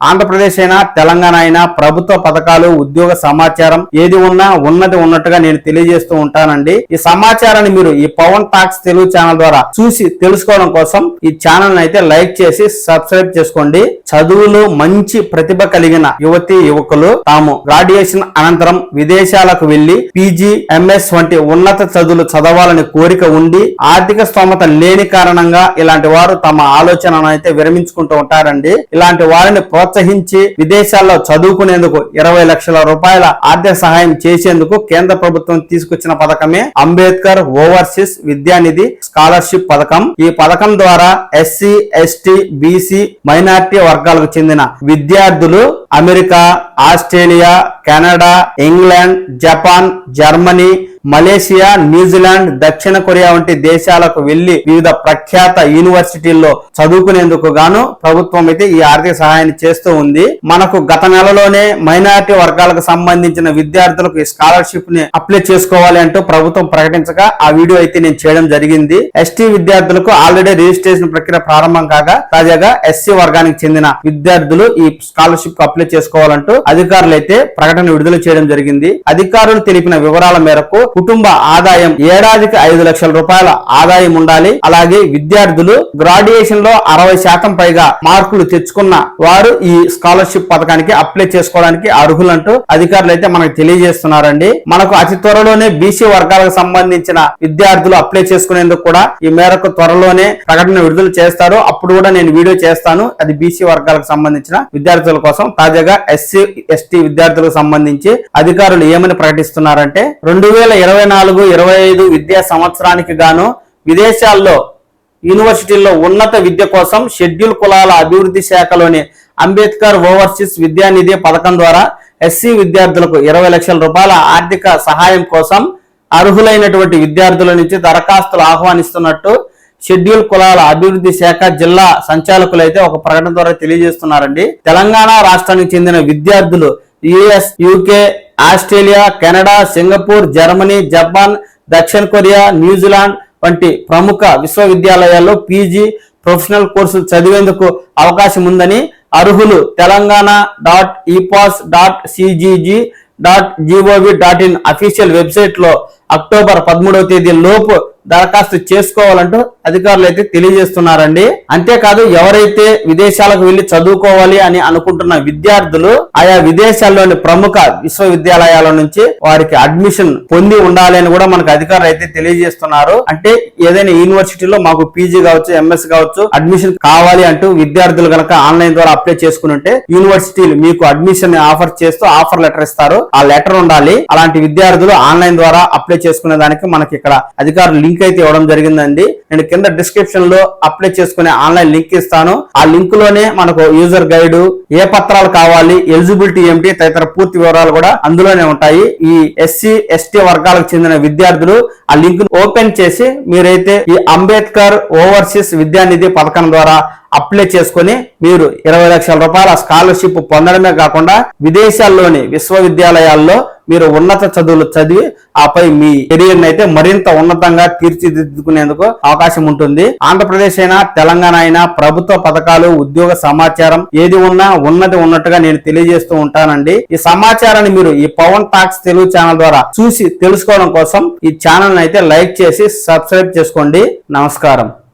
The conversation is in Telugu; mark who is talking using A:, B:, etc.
A: ఆంధ్రప్రదేశ్ అయినా తెలంగాణ అయినా ప్రభుత్వ పథకాలు ఉద్యోగ సమాచారం ఏది ఉన్నా ఉన్నది ఉన్నట్టుగా నేను తెలియజేస్తూ ఉంటానండి। ఈ సమాచారాన్ని మీరు ఈ పవన్ టాక్స్ తెలుగు ఛానల్ ద్వారా చూసి తెలుసుకోవడం కోసం ఈ ఛానల్ అయితే లైక్ చేసి సబ్స్క్రైబ్ చేసుకోండి। చదువులో మంచి ప్రతిభ కలిగిన యువతి యువకులు తాము గ్రాడ్యుయేషన్ అనంతరం విదేశాలకు వెళ్లి పీజీ ఎంఎస్ వంటి ఉన్నత చదువులు చదవాలని కోరిక ఉండి ఆర్థిక స్తోమత లేని కారణంగా ఇలాంటి వారు తమ ఆలోచనను అయితే విరమించుకుంటూ ఉంటారండి। ఇలాంటి వారిని ప్రోత్సహించి విదేశాల్లో చదువుకునేందుకు 20 లక్షల రూపాయల ఆర్థిక సహాయం చేసేందుకు కేంద్ర ప్రభుత్వం తీసుకొచ్చిన పథకమే అంబేద్కర్ ఓవర్సీస్ విద్యానిధి స్కాలర్షిప్ పథకం। ఈ పథకం ద్వారా ఎస్సీ ఎస్టీ బీసీ మైనారిటీ వర్గాలకు చెందిన విద్యార్థులు America Australia Canada England Japan Germany Malaysia New Zealand దక్షిణ కొరియా వంటి దేశాలకు వెళ్లి వివిధ ప్రఖ్యాత యూనివర్సిటీల్లో చదువుకునేందుకు గాను ప్రభుత్వం అయితే ఈ ఆర్థిక సహాయాన్ని చేస్తూ ఉంది। మనకు గత నెలలోనే మైనారిటీ వర్గాలకు సంబంధించిన విద్యార్థులకు ఈ స్కాలర్షిప్ ని అప్లై చేసుకోవాలి అంటూ ప్రభుత్వం ప్రకటించగా ఆ వీడియో అయితే నేను చేయడం జరిగింది। ఎస్టీ విద్యార్థులకు ఆల్రెడీ రిజిస్ట్రేషన్ ప్రక్రియ ప్రారంభం కాగా తాజాగా ఎస్సీ వర్గానికి చెందిన విద్యార్థులు ఈ స్కాలర్షిప్ కు అప్లై చేసుకోవాలంటూ అధికారులు అయితే ప్రకటన విడుదల చేయడం జరిగింది। అధికారులు తెలిపిన వివరాల మేరకు కుటుంబ ఆదాయం ఏడాదికి 5 లక్షల రూపాయల ఆదాయం ఉండాలి। అలాగే విద్యార్థులు గ్రాడ్యుయేషన్ లో 60% పైగా మార్కులు తెచ్చుకున్న వారు ఈ స్కాలర్షిప్ పథకానికి అప్లై చేసుకోవడానికి అర్హులంటూ అధికారులు అయితే మనకు తెలియజేస్తున్నారండి। మనకు అతి త్వరలోనే బీసీ వర్గాలకు సంబంధించిన విద్యార్థులు అప్లై చేసుకునేందుకు కూడా ఈ మేరకు త్వరలోనే ప్రకటన విడుదల చేస్తారు। అప్పుడు కూడా నేను వీడియో చేస్తాను, అది బీసీ వర్గాలకు సంబంధించిన విద్యార్థుల కోసం। తాజాగా ఎస్సీ ఎస్టీ విద్యార్థులకు సంబంధించి అధికారులు ఏమని ప్రకటిస్తున్నారంటే 2024-25 విద్యా సంవత్సరానికి గాను విదేశాల్లో యూనివర్సిటీల్లో ఉన్నత విద్య కోసం షెడ్యూల్ కులాల అభివృద్ధి శాఖలోని అంబేద్కర్ ఓవర్సీస్ విద్యానిధి పథకం ద్వారా ఎస్సీ విద్యార్థులకు 20 లక్షల రూపాయల ఆర్థిక సహాయం కోసం అర్హులైనటువంటి విద్యార్థుల నుంచి దరఖాస్తులు ఆహ్వానిస్తున్నట్టు షెడ్యూల్ కులాల అభివృద్ధి శాఖ జిల్లా సంచాలకులు అయితే ఒక ప్రకటన ద్వారా తెలియజేస్తున్నారండి। తెలంగాణ రాష్ట్రానికి చెందిన విద్యార్థులు US UK Australia Canada Singapore Germany Japan దక్షిణ కొరియా న్యూజిలాండ్ వంటి ప్రముఖ విశ్వవిద్యాలయాల్లో పీజీ ప్రొఫెషనల్ కోర్సులు చదివేందుకు అవకాశం ఉందని అర్హులు telanggana.epos.cgg.gov.in అఫీషియల్ వెబ్సైట్ లో అక్టోబర్ 13వ తేదీ లోపు దరఖాస్తు చేసుకోవాలంటూ అధికారులు అయితే తెలియజేస్తున్నారండి। అంతేకాదు ఎవరైతే విదేశాలకు వెళ్లి చదువుకోవాలి అని అనుకుంటున్న విద్యార్థులు ఆయా విదేశాల్లోని ప్రముఖ విశ్వవిద్యాలయాల నుంచి వారికి అడ్మిషన్ పొంది ఉండాలి అని కూడా మనకు అధికారులు అయితే తెలియజేస్తున్నారు। అంటే ఏదైనా యూనివర్సిటీలో మాకు పీజీ కావచ్చు ఎంఎస్ కావచ్చు అడ్మిషన్ కావాలి అంటూ విద్యార్థులు కనుక ఆన్లైన్ ద్వారా అప్లై చేసుకుని ఉంటే యూనివర్సిటీలు మీకు అడ్మిషన్ ఆఫర్ చేస్తూ ఆఫర్ లెటర్ ఇస్తారు, ఆ లెటర్ ఉండాలి। అలాంటి విద్యార్థులు ఆన్లైన్ ద్వారా అప్లై చేసుకునే దానికి మనకి ఇక్కడ అధికారులు లింక్ అయితే ఇవ్వడం జరిగిందండి। నేను కింద డిస్క్రిప్షన్ లో అప్లై చేసుకునే ఆన్లైన్ లింక్ ఇస్తాను, ఆ లింక్ లోనే మనకు యూజర్ గైడ్ ఏ పత్రాలు కావాలి ఎలిజిబిలిటీ ఏమిటి తదితర పూర్తి వివరాలు కూడా అందులోనే ఉంటాయి। ఈ ఎస్సీ ఎస్టీ వర్గాలకు చెందిన విద్యార్థులు ఆ లింక్ ఓపెన్ చేసి మీరైతే ఈ అంబేద్కర్ ఓవర్సీస్ విద్యానిధి పథకం ద్వారా అప్లై చేసుకుని మీరు 20 లక్షల రూపాయల స్కాలర్షిప్ పొందడమే కాకుండా విదేశాల్లోని విశ్వవిద్యాలయాల్లో మీరు ఉన్నత చదువులు చదివి ఆపై మీ కెరీర్ అయితే మరింత ఉన్నతంగా తీర్చిదిద్దుకునేందుకు అవకాశం ఉంటుంది। ఆంధ్రప్రదేశ్ అయినా తెలంగాణ అయినా ప్రభుత్వ పథకాలు ఉద్యోగ సమాచారం ఏది ఉన్నా ఉన్నది ఉన్నట్టుగా నేను తెలియజేస్తూ ఉంటానండి। ఈ సమాచారాన్ని మీరు ఈ పవన్ టాక్స్ తెలుగు ఛానల్ ద్వారా చూసి తెలుసుకోవడం కోసం ఈ ఛానల్ అయితే లైక్ చేసి సబ్స్క్రైబ్ చేసుకోండి। నమస్కారం।